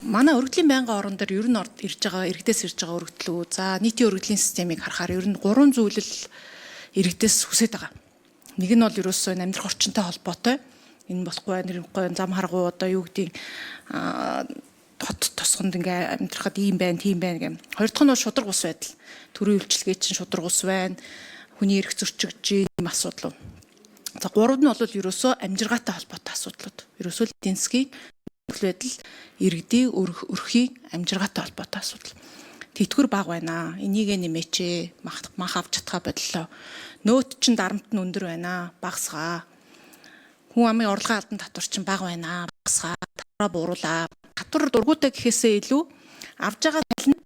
Манай өргөдлийн байнгын орон дээр ер нь ирж байгаа иргэдээс ирж байгаа өргөдлөө. За нийтийн өргөдлийн системийг харахаар ер нь 3 зүйлэл иргэдээс хүсэж байгаа. Нэг нь бол ерөөсөө амьдрах орчинтой холбоотой. Энэ болохгүй байна, зам харгуу одоо юу гэдгийг хот тосгонд ингээ амьдрахад ийм байна, тийм байна гэм. Хоёр дахь нь бол шудраг ус байдал. Төрийн үйлчлэгээ чинь шудраг ус байна. Хүний эрх зөрчигдөж ийм асуудал. За гурав нь бол ерөөсөө амжиргаатай холбоотой асуудлууд. Ерөөсөө эдийн засгийн байдал иргэдийн өрхийн амжиргаатай холбоотой асуудал. Тэтгэр баг байна. Энийг нэмээч. Мах авч чадхаа бодлоо. Нөөт чинь дарамт нь өндөр байна. Багасгаа. Хүн амын орлогын албан татвар чинь бага байна. Багасгаа. Татвараа бууруулаа. Татвар дургуутаа гэхээсээ илүү авж байгаа салин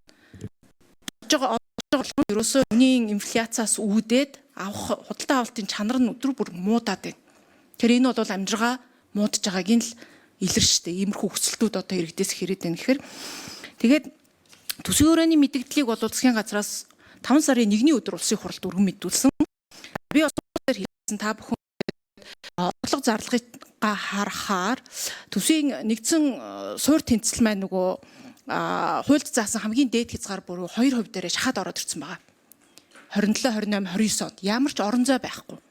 ерөөсөө үнийн инфляцаас үүдээд авах худалдаа авалтын чанар нь өдөр бүр муудаад байна. Тэр энэ бол амжиргаа муудаж байгааг нь л илэрч штэ. Иймэрхүү хүсэлтүүд одоо иргэдээс хэрэг байна гэхээр тэгээд төсвийн хүрээний мэдээллийг бол засгийн газраас 5 сарын 1-ний өдөр улсын хуралд өргөн мэдүүлсэн. Би бас хэлсэн та бүхэн орлого зарлагыг харахаар төсвийн нэгдсэн суур тэнцэл маань нөгөө хуульд заасан хамгийн дээд хязгаар бүр 2% дээрээ шахаад ороод ирсэн байгаа. 27, 28, 29 онд ямар ч орон зай байхгүй.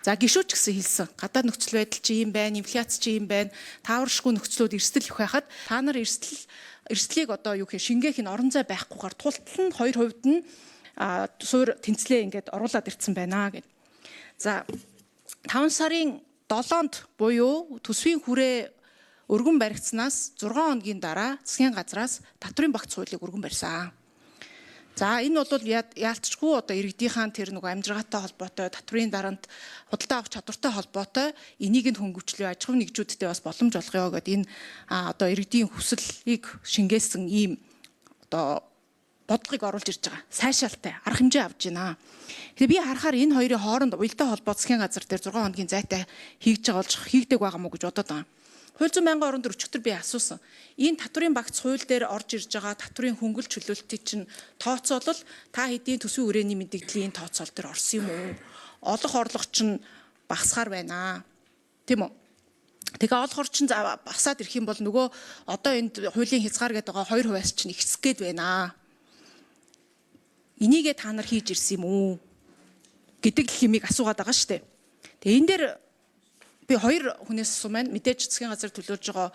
За гишүүч гэсэн хэлсэн. Гадаад нөхцөл байдал чи юм байна, инфляц чи юм байна. Тааваршгүй нөхцлүүд эрсдэл их байхад та нар эрсдлийг одоо юу гэх шингээх нь орон зай байхгүйгээр тултал нь 2% нь суур тэнцлээ ингээд оруулаад ирсэн байна гэд. За 5 сарын 7-нд буюу төсвийн хүрээ өргөн баригдсанаас 6 хоногийн дараа засгийн газраас татврын багц хуулийг өргөн барьсан. За энэ бол яалтчгүй одоо иргэдийнхэн тэр нөгөө амжиргаатай холбоотой татврын дарамт худалдаа авах чадвартай холбоотой энийг нь хөнгөвчлөө аж ахуйн нэгжүүдтэй бас боломж олгоё гэдэг энэ одоо иргэдийн хүслийг шингээсэн ийм одоо бодлогыг оруулж ирж байгаа. Сайшаалтай арга хэмжээ авж байна. Тэгэхээр би харахаар энэ хоёрын хооронд уялдаа холбоо засгийн газар дээр 6 хоногийн зайтай хийж байгаа болж хийгдэг байгаа мó гэж бодоод байгаа. Хууль зүйн байнгын орон дээр өчигдөр би асуусан. Энэ татврын багц хууль дээр орж ирж байгаа татврын хөнгөлөлт чөлөөлтийг чинь тооцоолол та хэдийн төсвийн хүрээний мэдээллийн тооцоол дээр орсон юм уу? Олох орлого чинь багасгаар байна. Тийм үү? Тэгээ олох орчин багасаад ирэх юм бол нөгөө одоо энд хуулийн хязгаар гэдэг байгаа 2%-аас чинь ихсэх гээд байна. Энийгээ та нар хийж ирсэн юм уу гэдэг хэмийг асуугаад байгаа шүү дээ. Тэгээ энэ дээр би хоёр хүнээс асуумаар мэдээж засгийн газар төлөөлж байгаа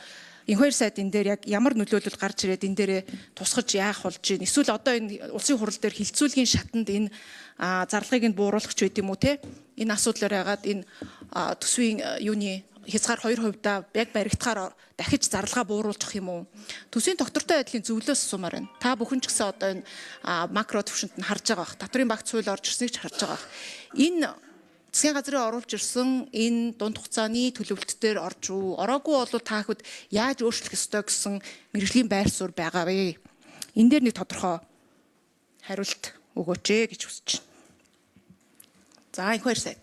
энэ хоёр сайд энэ дээр яг ямар нөлөөлөл гарч ирээд энэ дээрээ тусгаж яах болж байна. Эсвэл одоо энэ улсын хурал дээр хилцүүлгийн шатанд энэ зарлагыг нь бууруулах ч байд юм уу те. Энэ асуудлаар ягаад энэ төсвийн юуны хязгаар 2% яг баригдахаар дахиж зарлага бууруулчих юм уу? Төсвийн доктортой байдлын зөвлөөс асуумаар байна. Та бүхэн ч гэсэн одоо энэ макро төвшөнд нь харж байгаа бах. Татврын багц хууль орж ирснийг ч харж байгаа бах. Энэ засгийн газрын оруулж ирсэн энэ дунд хугацааны төлөвлөлтөөр орж ороогүй бол та хэд яаж өөрчлөх ёстой гэсэн мэргэжлийн байр суурь байгаа вэ? Энэ дээр нэг тодорхой хариулт өгөөч гэж хүсэж байна. За энэ хоёр сайд.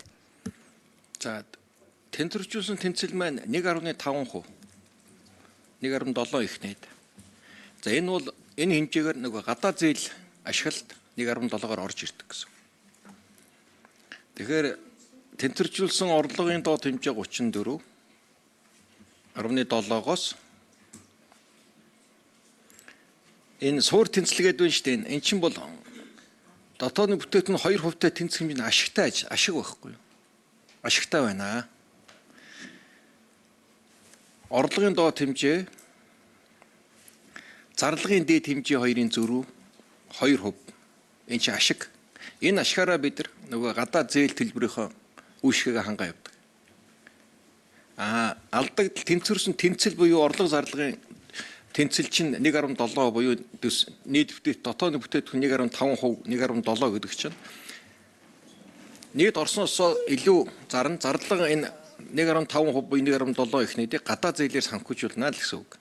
За тэнцвэржүүлсэн тэнцэл маань 1.5%, 1.7 ихнээд. За энэ бол энэ хэмжээгээр нөгөө гадаад зээл ашиглалт 1.7-оор орж ирдэг гэсэн. Тэгэхээр тэнцвэржүүлсэн орлогын доод хэмжээ 34.7-оос энэ суур тэнцэлгээд байна шүү дээ. Эн чинь бол дотоодны бүтээгдэхүүн 2%-тай тэнцэх хэмжээ нь ашиг байхгүй юу? Ашигтай байна. Орлогын доод хэмжээ, зарлагын дээд хэмжээ хоёрын зөрүү 2%. Энэ чинь ашиг. Энэ ашигаараа бид нөгөө гадаад зээл төлбөрийнхөө үүшгээ хангаа явдаг. Алдагдал тэнцвэрсэн тэнцэл буюу орлого зарлагын тэнцэл чинь 1.7 буюу нийт дотоодны бүтээгдэхүүн 1.5%, 1.7 гэдэг чинь нийт орсноос илүү зарлага энэ 1.5% буюу 1.7 ихнийдээ гадаад зээлээр санхүүжүүлнэ л гэсэн үг.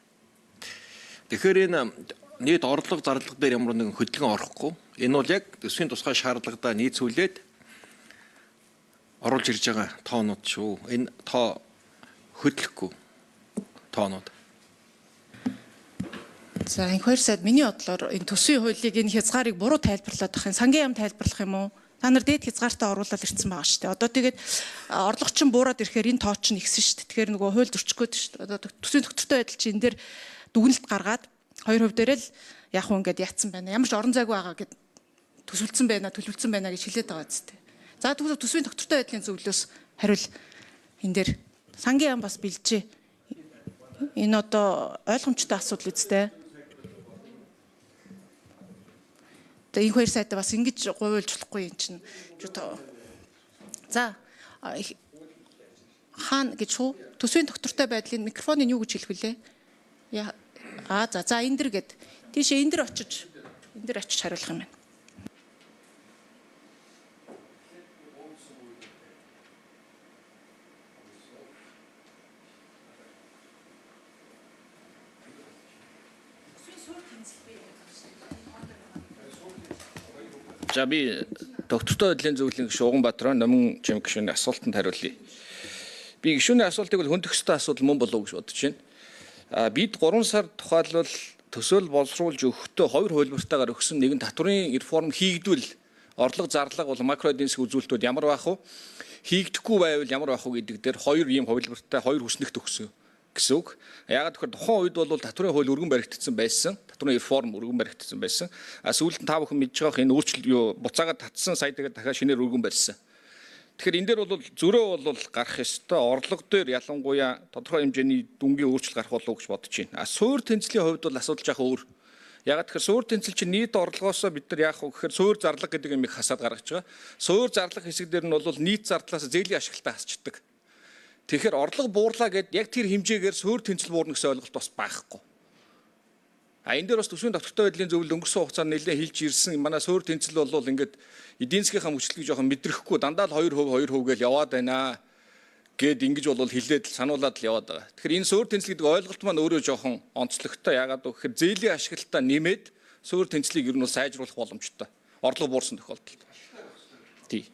Тэгэхээр энэ нийт орлого зарлага дээр ямар нэгэн хөдөлгөөн орохгүй. Энэ бол яг төсвийн тусгай шаардлагадаа нийцүүлээд оруулж ирж байгаа тоонууд шүү. Энэ тоо хөдлөхгүй тоонууд. За энэ хоёр сайд миний бодлоор энэ төсвийн хуулийг энэ хязгаарыг буруу тайлбарлаад байх юм. Сангийн яам тайлбарлах юм уу? Та нар дээд хязгаартай оруулаад ирсэн байгаа шүү дээ. Одоо тэгээд орлогочин буураад ирэхээр энэ тоо чинь ихсэн шүү дээ. Тэгэхээр нөгөө хууль зөрчих гээд шүү дээ. Одоо төсвийн доктортой байдал чинь энэ дээр дүгнэлт гаргаад 2% дээр л яг уу ингээд яатсан байна. Ямар ч орон зайгүй байгаа гэд төлөвлөсөн байна гэж хэлээд байгаа зү. За тэгвэл төсвийн доктортой байдлын зөвлөөс хариул энэ дээр сангийн яам бас бэлжээ. Энэ одоо ойлгомжтой асуудал үстэй. Тэгээ энэ хоёр сайдаа бас ингэж гуйлж болохгүй юм чинь. За хаана гэж хуу төсвийн доктортой байдлын микрофоныг юу гэж хэлэх вүлээ? За энэ дэр гээд тийшээ энэ дэр очиж хариулах юм байна. За би доктортой байдлын зөвлөлийн гишүүн Уганбаатар Номон Жим гишүүний асуултанд хариулъя. Би гишүүний асуултыг бол хөндөх ёстой асуудал мөн болов уу гэж бодож байна. Бид 3 сар тухайлбал төсөөл боловсруулж өгөхдөө 2 хөлбөртөөр өгсөн нэгэн татврын реформ хийгдвэл орлого зарлага бол макро эдийн засгийн үзүүлэлтүүд ямар байх вэ? Хийгдэхгүй байвал ямар байх вэ гэдэг дээр 2 ийм хөлбөртөөр 2 хүснэгт өгсөн гэсэн үг. Яагаад гэвэл тухайн үед бол татврын хууль өргөн баригдсан байсан. Татврын реформ өргөн баригдсан байсан. Сүүлд нь та бүхэн мэдж байгаа энэ өөрчлөлт буцаагаад татсан сая тэгээд дахиад шинээр өргөн барьсан. Тэгэхээр энэ дээр бол зөрөө бол гарах ёстой. Орлого дээр ялангуяа тодорхой хэмжээний дүнгийн өөрчлөлт гарах болов уу гэж бодож байна. Суур тэнцлийн хувьд бол асуудал жаахан өөр. Яагаад тэгэхээр суур тэнцэл чинь нийт орлогоосоо бид нар яах вэ гэхээр суур зарлага гэдэг юм их хасаад гаргаж байгаа. Суур зарлага хэсэг дээр нь бол нийт зардлаас зээлийн ашиглалтаа хасчдаг. Тэгэхээр орлого буурлаа гэд яг тэр хэмжээгээр суур тэнцэл буурна гэсэн ойлголт бас байхгүй. Энэ дээр бас төсвийн доктортой байдлын зөвлөл өнгөрсөн хугацаанд нэлээд хэлж ирсэн. Манай суур тэнцэл бол ингээд эдийн засгийнхаа мөчлөгийг жоохон мэдрэхгүй дандаа л 2% гэж яваад байна гэд ингэж бол хэлээд сануулад л яваад байгаа. Тэгэхээр энэ суур тэнцэл гэдэг ойлголт маань өөрөө жоохон онцлогтой. Яагаад вэ гэхээр зээлийн ашиглалтаа нэмээд суур тэнцлийг ер нь сайжруулах боломжтой. Орлого буурсан тохиолдолд. Тий.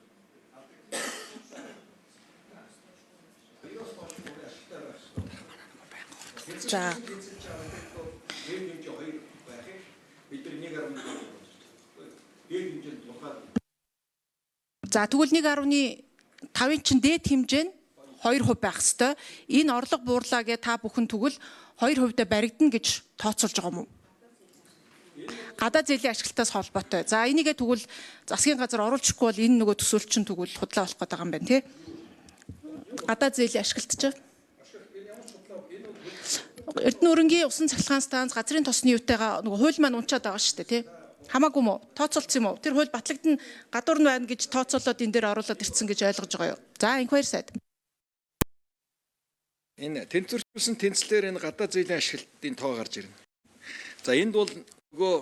За. За тэгвэл 1.5-ын чинь дээд хэмжээ нь 2% байх ёстой. Энэ орлого буурлаа гэ та бүхэн тэгвэл 2% баригдана гэж тооцоолж байгаа юм уу? Гадаад зээлийн ашиглалтаас холбоотой. За энийгээ тэгвэл засгийн газар оруулчихгүй бол энэ нөгөө төсөөлч чинь тэгвэл худлаа болох гэдэг юм байна тий. Гадаад зээлийн ашиглалт чинь Эрдэнэ өрөнгийн усан цахилгаан станц газрын тосны юутайгаа нөгөө хууль маань унчаад байгаа шүү дээ тий. Хамаагүй мó тооцоолцсон юм уу? Тэр хууль батлагдана гадуур нь байна гэж тооцоолоод энэ дээр оруулаад ирсэн гэж ойлгож байгаа юу? За инквайр сайд. Энэ тэнцвэрчилсэн тэнцлэр энэ гадаад зээлийн ашиглалтын тоо гарч ирнэ. За энд бол нөгөө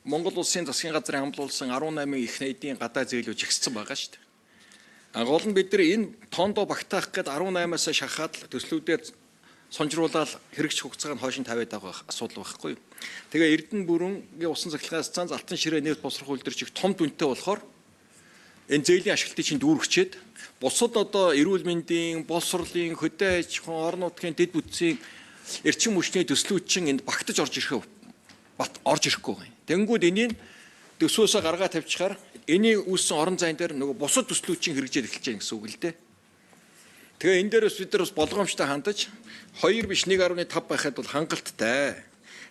Монгол улсын засгийн газрын хамлуулсан 18 их найдын гадаад зээлүүд жигссэн байгаа шүү дээ. Гол нь бид нар энэ тоондоо багтаах гээд 18-аас шахаад төслүүдээр сонжруулаад хэрэгжих хугацааг нь хойш нь тавиад байгаа асуудал байхгүй юу. Тэгээ Эрдэнэ бүрэнгийн усан цахилгаан станц Алтан ширээ нефть боловсрох үйлдвэр чиг том дүнтэй болохоор энэ зээлийн ашиглалтыг чинь дүүргчээд бусад одоо эрүүл мэндийн, боловсролын, хөдөө аж ахуйн, орон нутгийн дэд бүтцийн эрчим хүчний төслүүд чинь энд багтаж орж ирэхгүй байгаа юм. Тэнгүүд энийг төсвөөсөө гаргаа тавьчихаар энийг үүссэн орон зайн дээр нөгөө бусад төслүүд чинь хэрэгжиж эхэлж байгаа гэсэн үг л дээ. Тэгээ энэ дээрээс бид нар бас болгоомжтой хандаж 2 биш 1.5 байхад бол хангалттай.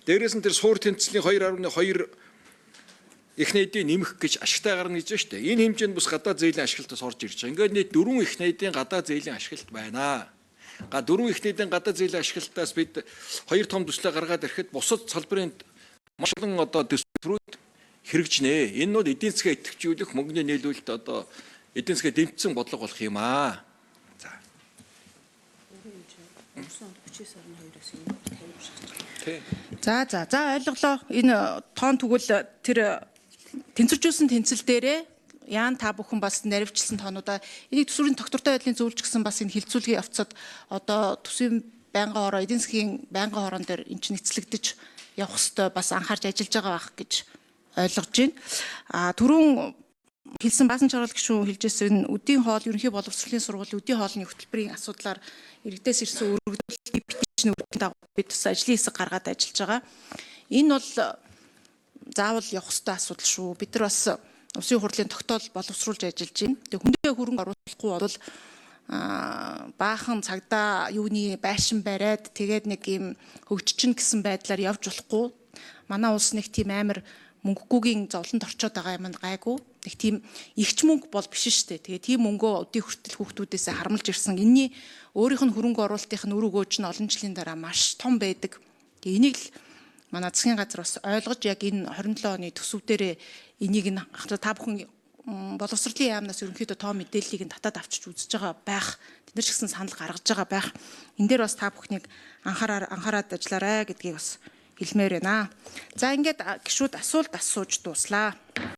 Дээрээс нь тэр суур тэнцлийн 2.2 их найдыг нэмэх гэж ашигтай гарна гэж байна шүү дээ. Энэ хэмжээнд бас гадаад зээлийн ашиглалтаас орж ирж байгаа. Ингээд нийт 4 их найдын гадаад зээлийн ашиглалт байна. 4 их найдын гадаад зээлийн ашиглалтаас бид 2 том төслөө гаргаад ирэхэд бусад салбарын маш олон одоо төслүүд хэрэгжнэ. Энэ нь эдийн засгаа идэвхжүүлэх мөнгөний нийлүүлэлт одоо эдийн засгаа дэмжсэн бодлого болох юм аа. За ойлголоо. Энэ тоон тэгвэл тэр тэнцвэржүүлсэн тэнцэл дээрээ яан та бүхэн бас наривчлсан тоонуудаа энийг төсвөрийн доктортой байдлын зөвлөж гисэн бас энэ хилцүүлгийн явцад одоо төсвийн байнгын хороо эдийн засгийн байнгын хороон дээр эн чинь эцлэгдэж явах ёстой бас анхаарч ажиллаж байгаа байх гэж ойлгож байна. Түрүүн хэлсэн баасан чаргал гишүүн хэлжсэн үдийн хоол ерөнхий боловсролын сургуулийн үдийн хоолны хөтөлбөрийн асуудлаар иргэдээс ирсэн өргөдөлтийн бичний үрдийн дагуу бид бас ажлын хэсэг гаргаад ажиллаж байгаа. Энэ бол заавал явах ёстой асуудал шүү. Бид нар бас Улсын хурлын тогтоол боловсруулж ажиллаж байна. Тэгээ хүндээ хөрөнгө оруулахгүй бол баахан цагдаа юуны байшин бариад тэгээд нэг юм хөгжчин гэсэн байдлаар явж болохгүй. манай улс нэг тийм амар мөнгөгүйгийн зовлонд орчоод байгаа юм гайгүй. Нэг тийм ихч мөнгө бол биш шүү дээ. Тэгээ тийм мөнгөө өдий хүртэл хүүхдүүдээс харамлж ирсэн. Энэний өөрийнх нь хөрөнгө оруулалтын нь үр өгөөж нь олон жилийн дараа маш том байдаг. Тэгээ энийг л манай засгийн газар бас ойлгож яг энэ 27 оны төсөвдөрөө энийг нь та бүхэн боловсролын яамнаас ерөнхийдөө тоо мэдээллийг нь татаад авчиж үзэж байгаа байх. Тэд нар ч гэсэн санал гаргаж байгаа байх. Энэ дээр бас та бүхнийг анхаарад ажиллаарай гэдгийг бас хэлмээр байна. За ингээд гишүүд асуулт асууж дууслаа.